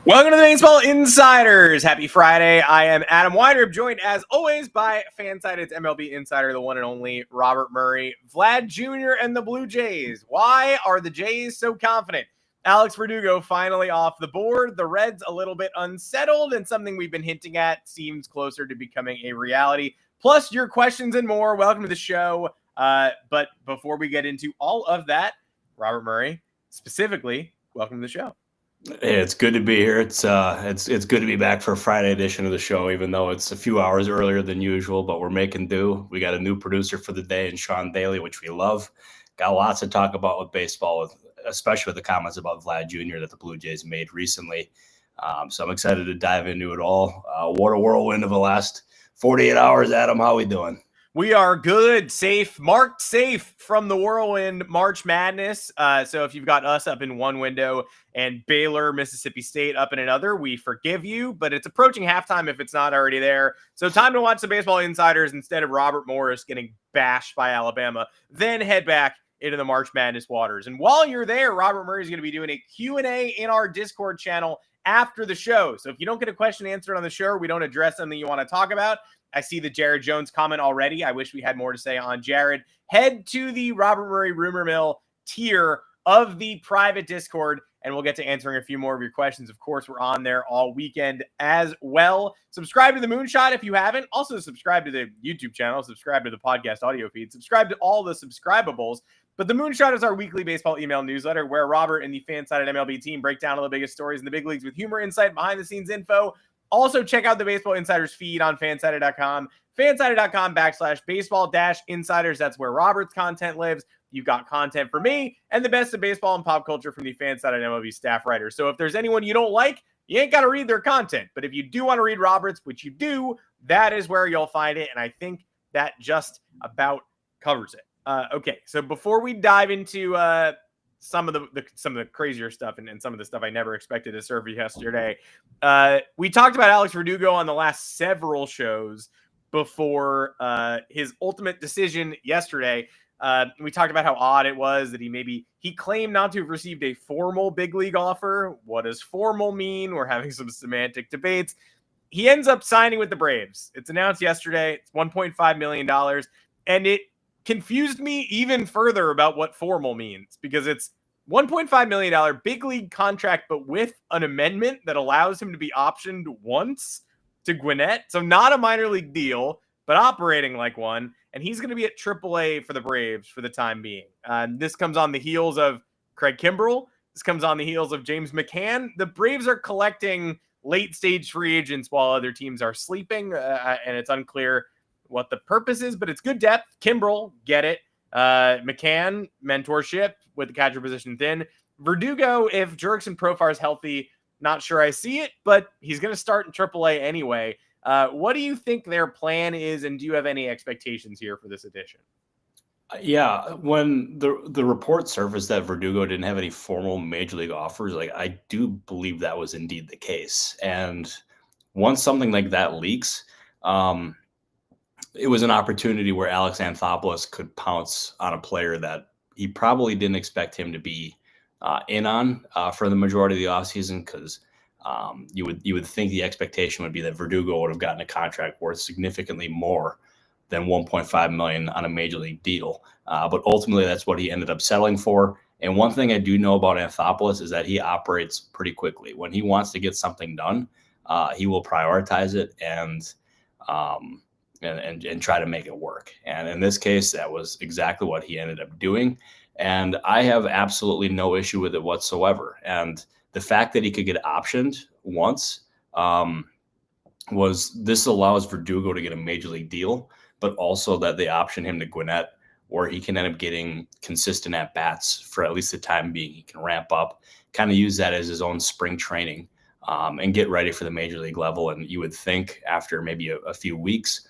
Welcome to the Baseball Insiders. Happy Friday. I am Adam Weinrib, joined as always by Fansided's MLB Insider, the one and only Robert Murray, Vlad Jr. and the Blue Jays. Why are the Jays so confident? Alex Verdugo finally off the board. The Reds a little bit unsettled, and something we've been hinting at seems closer to becoming a reality. Plus your questions and more. Welcome to the show. But before we get into all of that, Robert Murray, specifically, welcome to the show. Hey, it's good to be here. It's good to be back for a Friday edition of the show, even though it's a few hours earlier than usual, but we're making do. We got a new producer for the day in Sean Daly, which we love. Got lots to talk about with baseball, especially with the comments about Vlad Jr. that the Blue Jays made recently. So I'm excited to dive into it all. What a whirlwind of the last 48 hours, Adam. How we doing? We are good, safe, marked safe from the whirlwind March Madness. So if you've got us up in one window and Baylor, Mississippi State up in another, we forgive you, but it's approaching halftime if it's not already there. So time to watch the Baseball Insiders instead of Robert Morris getting bashed by Alabama. Then head back into the March Madness waters. And while you're there, Robert Murray is going to be doing a Q&A in our Discord channel after the show. So if you don't get a question answered on the show, or we don't address something you want to talk about, I see the Jared Jones comment already. I wish we had more to say on Jared. Head to the Robert Murray Rumor Mill tier of the private Discord, and we'll get to answering a few more of your questions. Of course, we're on there all weekend as well. Subscribe to the Moonshot if you haven't. Also, subscribe to the YouTube channel. Subscribe to the podcast audio feed. Subscribe to all the subscribables. But the Moonshot is our weekly baseball email newsletter where Robert and the Fansided MLB team break down all the biggest stories in the big leagues with humor, insight, behind-the-scenes info. Also, check out the Baseball Insiders feed on fansided.com, fansided.com/baseball-insiders. That's where Robert's content lives. You've got content for me and the best of baseball and pop culture from the Fansided MLB staff writers. So if there's anyone you don't like, you ain't got to read their content. But if you do want to read Robert's, which you do, that is where you'll find it. And I think that just about covers it. Okay, so before we dive into some of the crazier stuff and some of the stuff I never expected to serve yesterday. We talked about Alex Verdugo on the last several shows before his ultimate decision yesterday. We talked about how odd it was that he claimed not to have received a formal big league offer. What does formal mean? We're having some semantic debates. He ends up signing with the Braves. It's announced yesterday. It's $1.5 million. And it confused me even further about what formal means, because it's $1.5 million big league contract, but with an amendment that allows him to be optioned once to Gwinnett. So not a minor league deal, but operating like one. And he's going to be at AAA for the Braves for the time being. This comes on the heels of Craig Kimbrell. This comes on the heels of James McCann. The Braves are collecting late stage free agents while other teams are sleeping. And it's unclear what the purpose is, but it's good depth. Kimbrell, get it. McCann, mentorship with the catcher position thin. Verdugo, if Jurickson Profar is healthy, not sure I see it, but he's going to start in AAA anyway. What do you think their plan is, and do you have any expectations here for this edition? Yeah, when the report surfaced that Verdugo didn't have any formal major league offers, I do believe that was indeed the case. And once something like that leaks, it was an opportunity where Alex Anthopoulos could pounce on a player that he probably didn't expect him to be in on for the majority of the offseason, because you would think the expectation would be that Verdugo would have gotten a contract worth significantly more than $1.5 million on a major league deal. But ultimately, that's what he ended up settling for. And one thing I do know about Anthopoulos is that he operates pretty quickly. When he wants to get something done, he will prioritize it and try to make it work. And in this case, that was exactly what he ended up doing. And I have absolutely no issue with it whatsoever. And the fact that he could get optioned once this allows Verdugo to get a major league deal, but also that they option him to Gwinnett, where he can end up getting consistent at bats for at least the time being. He can ramp up, kind of use that as his own spring training, and get ready for the major league level. And you would think after maybe a few weeks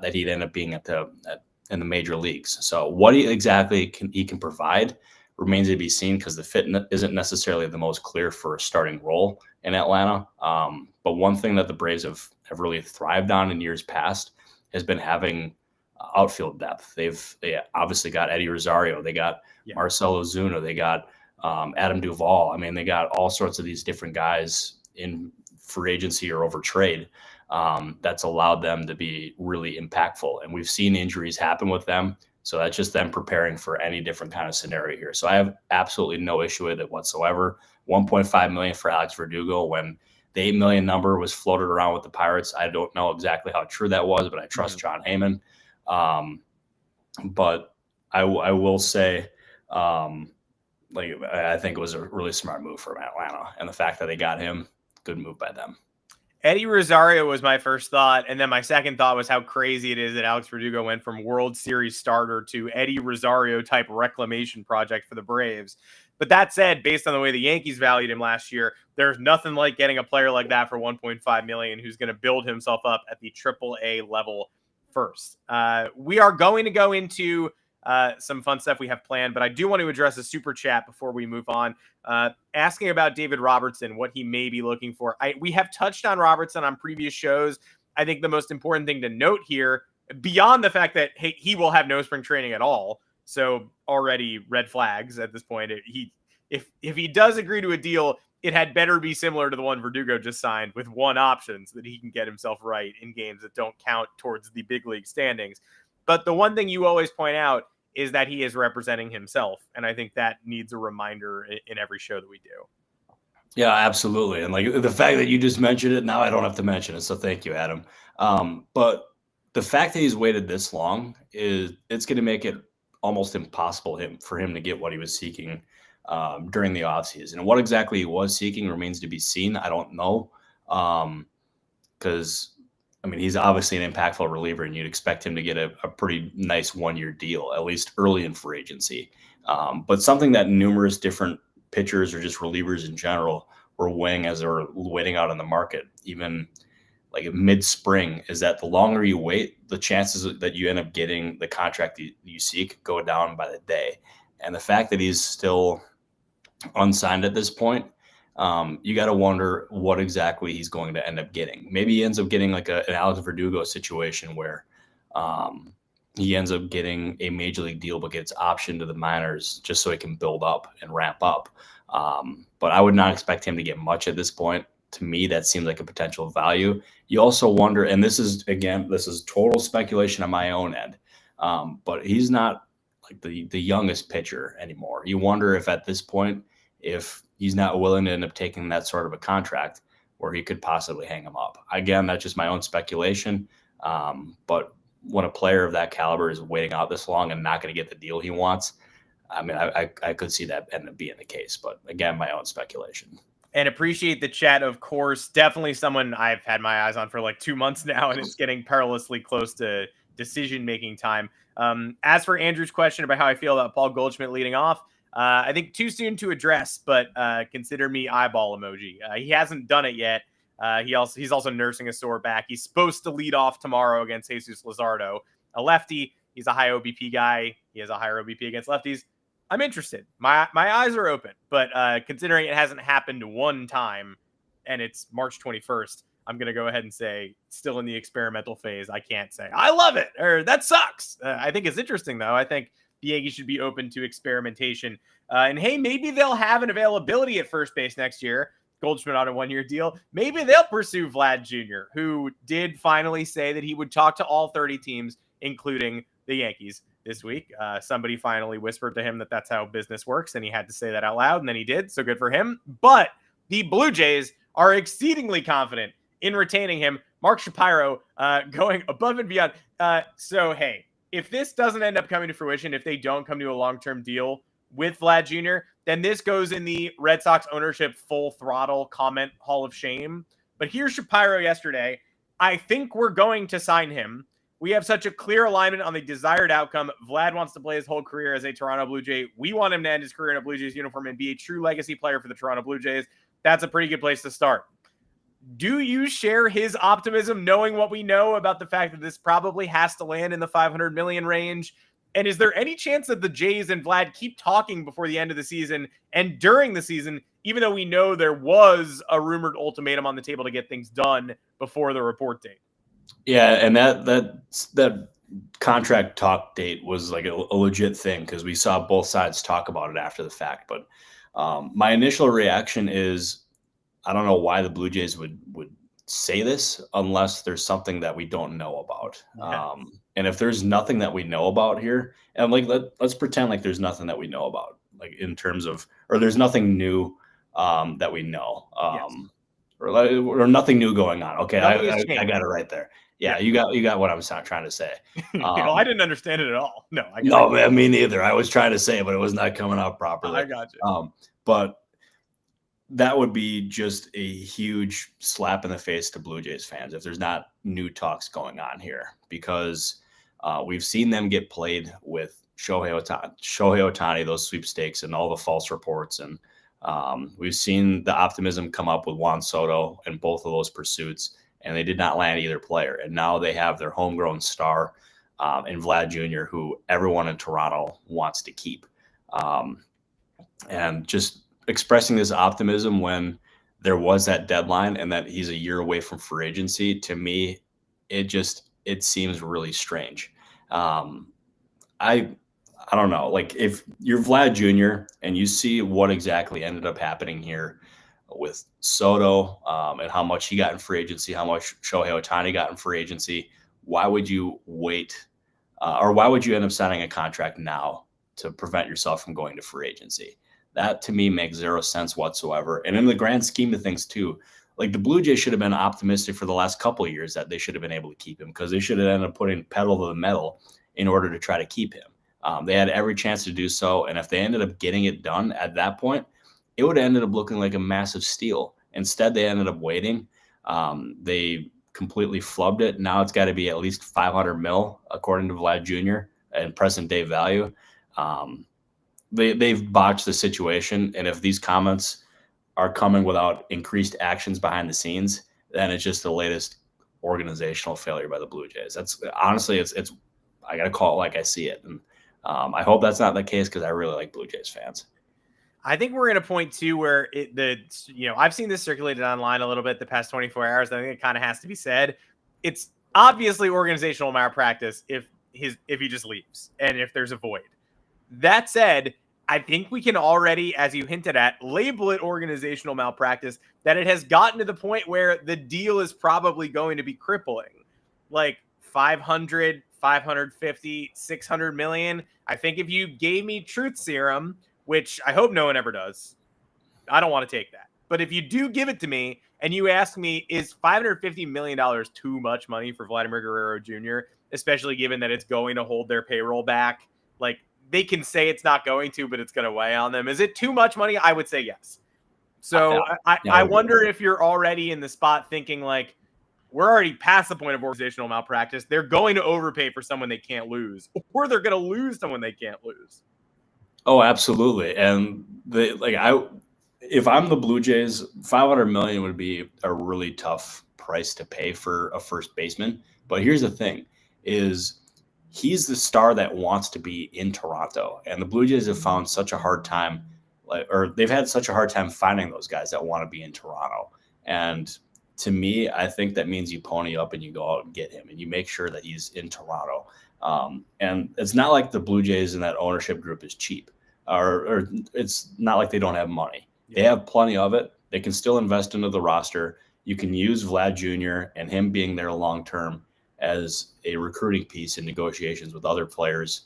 that he'd end up being in the major leagues. So what he can provide remains to be seen, because the fit isn't necessarily the most clear for a starting role in Atlanta. But one thing that the Braves have really thrived on in years past has been having outfield depth. They obviously got Eddie Rosario. They got Marcell Ozuna. They got Adam Duvall. I mean, they got all sorts of these different guys in free agency or over trade that's allowed them to be really impactful. And we've seen injuries happen with them. So that's just them preparing for any different kind of scenario here. So I have absolutely no issue with it whatsoever. $1.5 million for Alex Verdugo when the $8 million number was floated around with the Pirates. I don't know exactly how true that was, but I trust John Heyman. But I will say, I think it was a really smart move from Atlanta, and the fact that they got him, good move by them. Eddie Rosario was my first thought, and then my second thought was how crazy it is that Alex Verdugo went from World Series starter to Eddie Rosario type reclamation project for the Braves. But that said, based on the way the Yankees valued him last year, there's nothing like getting a player like that for $1.5 million who's going to build himself up at the AAA level first. We are going to go into some fun stuff we have planned, but I do want to address a super chat before we move on, asking about David Robertson, what he may be looking for. We have touched on Robertson on previous shows. I think the most important thing to note here, beyond the fact that he will have no spring training at all, so already red flags at this point. If he does agree to a deal, it had better be similar to the one Verdugo just signed with one option so that he can get himself right in games that don't count towards the big league standings. But the one thing you always point out is that he is representing himself. And I think that needs a reminder in every show that we do. Yeah, absolutely. And like the fact that you just mentioned it, now I don't have to mention it. So thank you, Adam. But the fact that he's waited this long it's going to make it almost impossible for him to get what he was seeking during the offseason. And what exactly he was seeking remains to be seen. I don't know. Because he's obviously an impactful reliever, and you'd expect him to get a pretty nice one-year deal, at least early in free agency. But something that numerous different pitchers or just relievers in general were weighing as they were waiting out on the market, even like mid-spring, is that the longer you wait, the chances that you end up getting the contract you seek go down by the day. And the fact that he's still unsigned at this point, you got to wonder what exactly he's going to end up getting. Maybe he ends up getting like an Alex Verdugo situation where he ends up getting a major league deal but gets optioned to the minors just so he can build up and ramp up. But I would not expect him to get much at this point. To me, that seems like a potential value. You also wonder, and this is total speculation on my own end, but he's not like the youngest pitcher anymore. You wonder if at this point, if he's not willing to end up taking that sort of a contract where he could possibly hang him up. Again, that's just my own speculation. But when a player of that caliber is waiting out this long and not going to get the deal he wants, I could see that end up being the case. But again, my own speculation. And appreciate the chat, of course. Definitely someone I've had my eyes on for like 2 months now, and it's getting perilously close to decision-making time. As for Andrew's question about how I feel about Paul Goldschmidt leading off, I think too soon to address, but consider me eyeball emoji. He hasn't done it yet. He's also nursing a sore back. He's supposed to lead off tomorrow against Jesus Luzardo, a lefty. He's a high OBP guy. He has a higher OBP against lefties. I'm interested. My eyes are open, but considering it hasn't happened one time and it's March 21st, I'm going to go ahead and say still in the experimental phase. I can't say I love it or that sucks. I think it's interesting, though. I think the Yankees should be open to experimentation. And hey, maybe they'll have an availability at first base next year. Goldschmidt on a one-year deal. Maybe they'll pursue Vlad Jr., who did finally say that he would talk to all 30 teams, including the Yankees this week. Somebody finally whispered to him that that's how business works, and he had to say that out loud, and then he did. So good for him. But the Blue Jays are exceedingly confident in retaining him. Mark Shapiro going above and beyond. So, hey, if this doesn't end up coming to fruition, if they don't come to a long-term deal with Vlad Jr., then this goes in the Red Sox ownership full throttle comment hall of shame. But here's Shapiro yesterday. I think we're going to sign him. We have such a clear alignment on the desired outcome. Vlad wants to play his whole career as a Toronto Blue Jay. We want him to end his career in a Blue Jays uniform and be a true legacy player for the Toronto Blue Jays. That's a pretty good place to start. Do you share his optimism, knowing what we know about the fact that this probably has to land in the $500 million range? And is there any chance that the Jays and Vlad keep talking before the end of the season and during the season, even though we know there was a rumored ultimatum on the table to get things done before the report date? Yeah, and that contract talk date was like a legit thing because we saw both sides talk about it after the fact. But my initial reaction is I don't know why the Blue Jays would say this unless there's something that we don't know about. Yeah. And if there's nothing that we know about here, and like let's pretend like there's nothing that we know about, like in terms of, or there's nothing new that we know, Yes. or nothing new going on. Okay, Nothing I got it right there. Yeah, you got what I'm trying to say. I didn't understand it at all. No, No, man, me neither. I was trying to say it, but it was not coming out properly. I got you. But that would be just a huge slap in the face to Blue Jays fans if there's not new talks going on here, because we've seen them get played with Shohei Ohtani, those sweepstakes and all the false reports. And we've seen the optimism come up with Juan Soto and both of those pursuits, and they did not land either player. And now they have their homegrown star in Vlad Jr., who everyone in Toronto wants to keep. And just expressing this optimism when there was that deadline and that he's a year away from free agency, to me, it seems really strange. I don't know. Like, if you're Vlad Jr. and you see what exactly ended up happening here with Soto and how much he got in free agency, how much Shohei Ohtani got in free agency, why would you wait or why would you end up signing a contract now to prevent yourself from going to free agency? That to me makes zero sense whatsoever. And in the grand scheme of things too, like the Blue Jays should have been optimistic for the last couple of years that they should have been able to keep him, because they should have ended up putting pedal to the metal in order to try to keep him. They had every chance to do so. And if they ended up getting it done at that point, it would have ended up looking like a massive steal. Instead, they ended up waiting. They completely flubbed it. Now it's got to be at least $500 million, according to Vlad Jr. and present day value. They've botched the situation. And if these comments are coming without increased actions behind the scenes, then it's just the latest organizational failure by the Blue Jays. That's honestly, it's I got to call it like I see it. And I hope that's not the case, because I really like Blue Jays fans. I think we're in a point too where I've seen this circulated online a little bit the past 24 hours. I think it kind of has to be said. It's obviously organizational malpractice if he just leaves and if there's a void. That said, I think we can already, as you hinted at, label it organizational malpractice, that it has gotten to the point where the deal is probably going to be crippling. Like 500, 550, 600 million. I think if you gave me truth serum, which I hope no one ever does, I don't want to take that. But if you do give it to me and you ask me, is $550 million too much money for Vladimir Guerrero Jr., especially given that it's going to hold their payroll back? Like, they can say it's not going to, but it's going to weigh on them. Is it too much money? I would say yes. So I wonder if you're already in the spot thinking like, we're already past the point of organizational malpractice. They're going to overpay for someone they can't lose, or they're going to lose someone they can't lose. Oh, absolutely. And if I'm the Blue Jays, $500 million would be a really tough price to pay for a first baseman. But here's the thing: is he's the star that wants to be in Toronto, and the Blue Jays have found such a hard time, they've had such a hard time finding those guys that want to be in Toronto. And to me, I think that means you pony up and you go out and get him, and you make sure that he's in Toronto. And it's not like the Blue Jays and that ownership group is cheap, or it's not like they don't have money. They have plenty of it. They can still invest into the roster. You can use Vlad Jr. and him being there long-term as a recruiting piece in negotiations with other players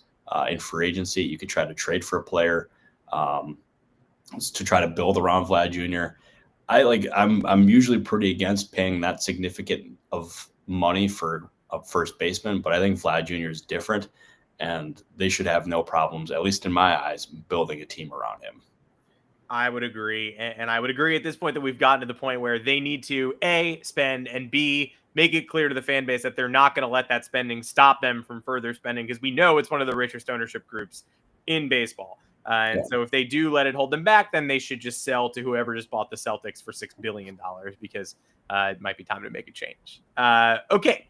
in free agency. You could try to trade for a player to try to build around Vlad Jr. I'm usually pretty against paying that significant of money for a first baseman, but I think Vlad Jr. is different, and they should have no problems, at least in my eyes, building a team around him. I would agree. And I would agree at this point that we've gotten to the point where they need to A, spend, and B, make it clear to the fan base that they're not going to let that spending stop them from further spending, because we know it's one of the richest ownership groups in baseball. So if they do let it hold them back, then they should just sell to whoever just bought the Celtics for $6 billion, because it might be time to make a change. Okay.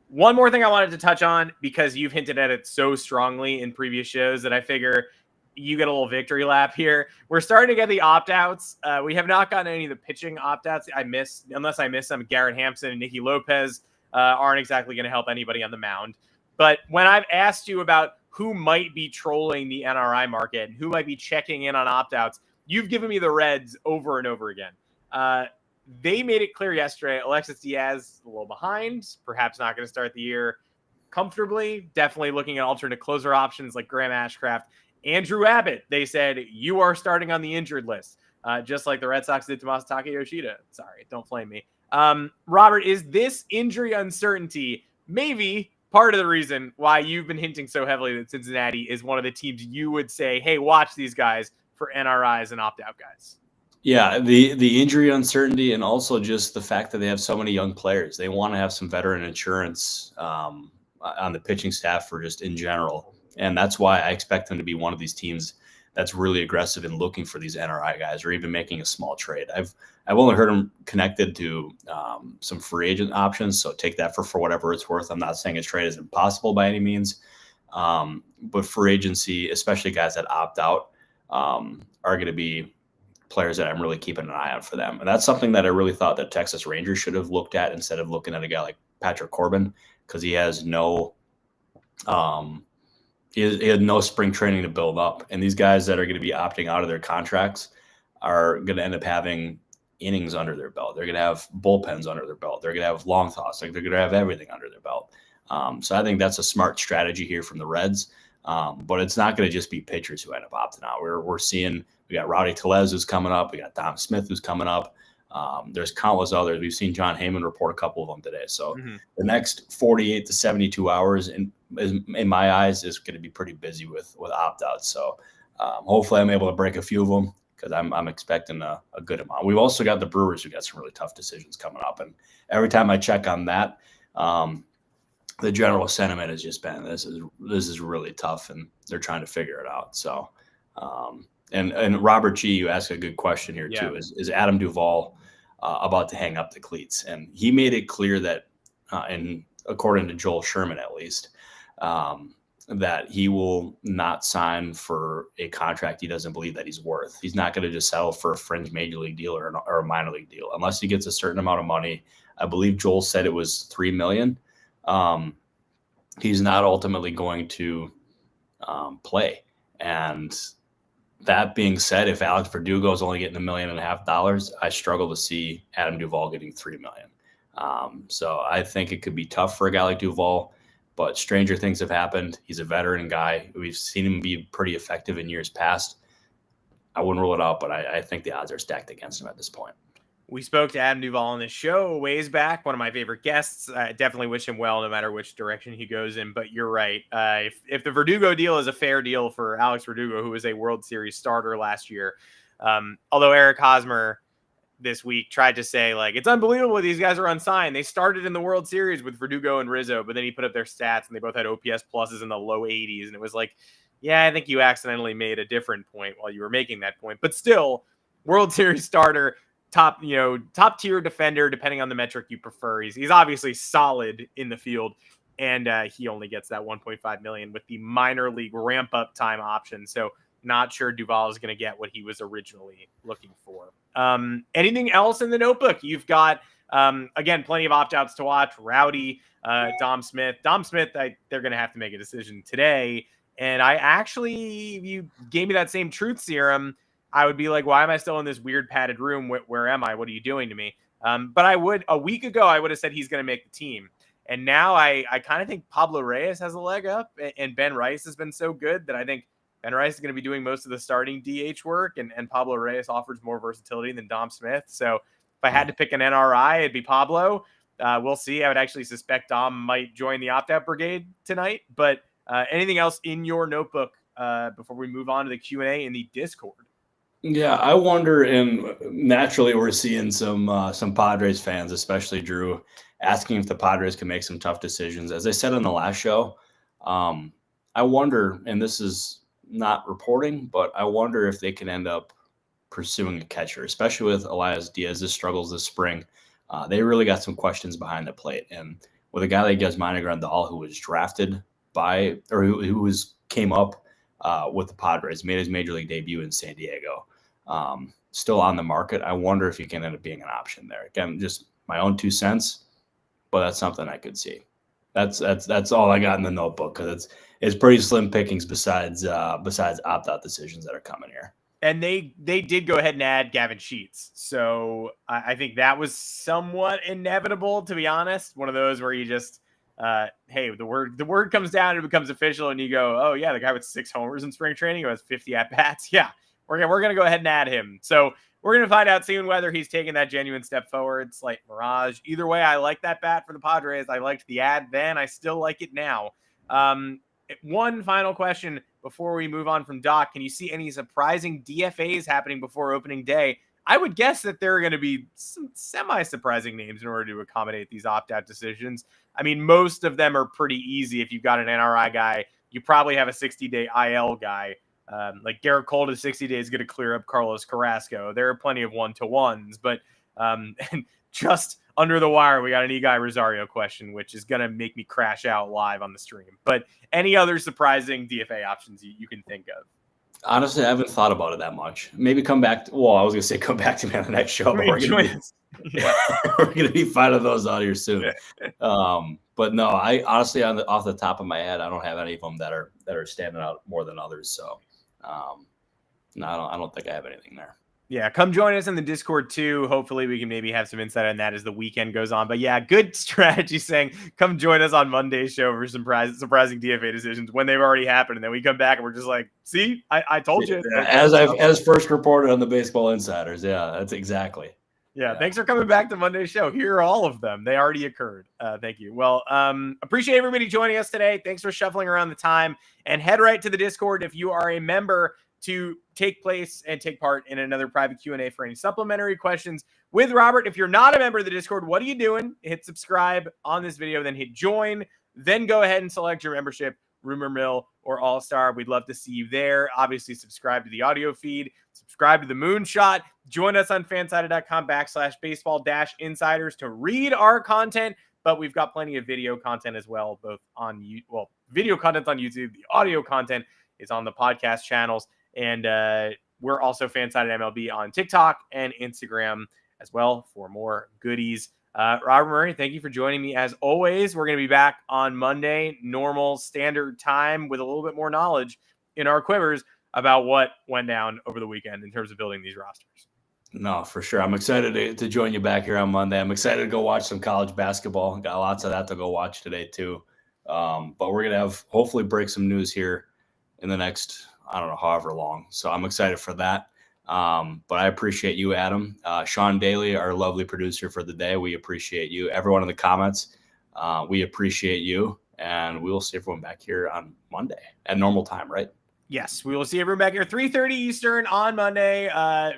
One more thing I wanted to touch on, because you've hinted at it so strongly in previous shows that I figure you get a little victory lap here. We're starting to get the opt-outs. We have not gotten any of the pitching opt-outs. Unless I miss them, Garrett Hampson and Nicky Lopez aren't exactly going to help anybody on the mound. But when I've asked you about who might be trolling the NRI market and who might be checking in on opt-outs, you've given me the Reds over and over again. they made it clear yesterday, Alexis Diaz a little behind, perhaps not going to start the year comfortably, definitely looking at alternate closer options like Graham Ashcraft. Andrew Abbott, they said, you are starting on the injured list, just like the Red Sox did to Masataka Yoshida. Sorry, don't flame me. Robert, is this injury uncertainty maybe part of the reason why you've been hinting so heavily that Cincinnati is one of the teams you would say, hey, watch these guys for NRIs and opt-out guys? Yeah, the injury uncertainty, and also just the fact that they have so many young players. They want to have some veteran insurance on the pitching staff for just in general. And that's why I expect them to be one of these teams that's really aggressive in looking for these NRI guys, or even making a small trade. I've only heard them connected to some free agent options, so take that for whatever it's worth. I'm not saying a trade is impossible by any means, but free agency, especially guys that opt out, are going to be players that I'm really keeping an eye on for them. And that's something that I really thought that Texas Rangers should have looked at instead of looking at a guy like Patrick Corbin, because he has no he had no spring training to build up. And these guys that are going to be opting out of their contracts are going to end up having innings under their belt. They're going to have bullpens under their belt. They're going to have long toss. They're going to have everything under their belt. So I think that's a smart strategy here from the Reds. But it's not going to just be pitchers who end up opting out. We're seeing, we got Rowdy Tellez who's coming up. We got Dom Smith who's coming up. There's countless others. We've seen John Heyman report a couple of them today. So the next 48 to 72 hours, in my eyes, is going to be pretty busy with opt-outs. So hopefully I'm able to break a few of them, because I'm expecting a good amount. We've also got the Brewers, who got some really tough decisions coming up. And every time I check on that, the general sentiment has just been, this is really tough, and they're trying to figure it out. So, and Robert G, you asked a good question here too. Is Adam Duvall about to hang up the cleats? And he made it clear that, and according to Joel Sherman at least, that he will not sign for a contract he doesn't believe that he's worth. He's not going to just settle for a fringe major league deal or a minor league deal unless he gets a certain amount of money. I believe Joel said it was $3 million. He's not ultimately going to play. And that being said, if Alex Verdugo is only getting $1.5 million, I struggle to see Adam Duvall getting $3 million. So I think it could be tough for a guy like Duvall, but stranger things have happened. He's a veteran guy. We've seen him be pretty effective in years past. I wouldn't rule it out, but I think the odds are stacked against him at this point. We spoke to Adam Duvall on this show a ways back, one of my favorite guests. I definitely wish him well, no matter which direction he goes in. But you're right. If the Verdugo deal is a fair deal for Alex Verdugo, who was a World Series starter last year, although Eric Hosmer this week tried to say, like, it's unbelievable these guys are unsigned. They started in the World Series with Verdugo and Rizzo, but then he put up their stats, and they both had OPS pluses in the low 80s. And it was like, yeah, I think you accidentally made a different point while you were making that point. But still, World Series starter, top tier defender, depending on the metric you prefer. He's obviously solid in the field, and he only gets that $1.5 million with the minor league ramp up time option. So not sure Duvall is going to get what he was originally looking for. Anything else in the notebook? You've got, again, plenty of opt-outs to watch. Rowdy, Dom Smith, they're going to have to make a decision today. And if you gave me that same truth serum, I would be like, why am I still in this weird padded room? Where am I? What are you doing to me? But a week ago, I would have said he's going to make the team. And now I kind of think Pablo Reyes has a leg up, and Ben Rice has been so good that I think Ben Rice is going to be doing most of the starting DH work, and Pablo Reyes offers more versatility than Dom Smith. So if I had to pick an NRI, it'd be Pablo. We'll see. I would actually suspect Dom might join the opt-out brigade tonight. But anything else in your notebook before we move on to the Q&A in the Discord? Yeah, I wonder, and naturally we're seeing some Padres fans, especially Drew, asking if the Padres can make some tough decisions. As I said on the last show, I wonder, and this is not reporting, but I wonder if they can end up pursuing a catcher, especially with Elias Diaz's struggles this spring. They really got some questions behind the plate. And with a guy like Yasmani Grandal, who was drafted who came up with the Padres, made his major league debut in San Diego, still on the market. I wonder if he can end up being an option there. Again, just my own 2 cents, but that's something I could see. That's all I got in the notebook, because it's pretty slim pickings besides opt-out decisions that are coming here. And they did go ahead and add Gavin Sheets. So I think that was somewhat inevitable, to be honest. One of those where you just, hey, the word comes down and it becomes official, and you go, oh yeah, the guy with 6 homers in spring training who has 50 at bats. Yeah, we're gonna go ahead and add him. So we're gonna find out soon whether he's taking that genuine step forward. Slight mirage. Either way, I like that bat for the Padres. I liked the ad then. I still like it now. One final question before we move on from Doc. Can you see any surprising DFAs happening before opening day? I would guess that there are going to be some semi-surprising names in order to accommodate these opt-out decisions. I mean, most of them are pretty easy. If you've got an NRI guy, you probably have a 60-day IL guy. Like Garrett Cole to 60 days is going to clear up Carlos Carrasco. There are plenty of one-to-ones, but and just under the wire, we got an Eguy Rosario question, which is going to make me crash out live on the stream. But any other surprising DFA options you can think of? Honestly, I haven't thought about it that much. Maybe come back. I was going to say come back to me on the next show. But we're going to be finding those out here soon. But no, I honestly, off the top of my head, I don't have any of them that are standing out more than others. So no, I don't think I have anything there. Yeah, come join us in the Discord too. Hopefully we can maybe have some insight on that as the weekend goes on. But yeah, good strategy saying come join us on Monday's show for some surprising DFA decisions when they've already happened. And then we come back and we're just like, see, I told you. As first reported on the Baseball Insiders. Yeah, that's exactly. Yeah, thanks for coming back to Monday's show. Here are all of them. They already occurred. Thank you. Well, appreciate everybody joining us today. Thanks for shuffling around the time. And head right to the Discord if you are a member to take part in another private Q&A for any supplementary questions with Robert. If you're not a member of the Discord, what are you doing? Hit subscribe on this video, then hit join. Then go ahead and select your membership, Rumor Mill or All-Star. We'd love to see you there. Obviously, subscribe to the audio feed. Subscribe to the Moonshot. Join us on fansided.com/baseball-insiders to read our content. But we've got plenty of video content as well, both on video content on YouTube. The audio content is on the podcast channels. And we're also Fansided MLB on TikTok and Instagram as well for more goodies. Robert Murray, thank you for joining me as always. We're going to be back on Monday, normal standard time, with a little bit more knowledge in our quivers about what went down over the weekend in terms of building these rosters. No, for sure. I'm excited to join you back here on Monday. I'm excited to go watch some college basketball. Got lots of that to go watch today too. But we're going to have hopefully break some news here in the next, I don't know, however long. So I'm excited for that. But I appreciate you, Adam. Sean Daly, our lovely producer for the day. We appreciate you. Everyone in the comments, we appreciate you. And we will see everyone back here on Monday at normal time, right? Yes, we will see everyone back here 3:30 Eastern on Monday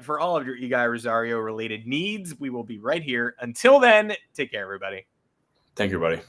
for all of your Eguy Rosario related needs. We will be right here. Until then, take care, everybody. Thank you, everybody.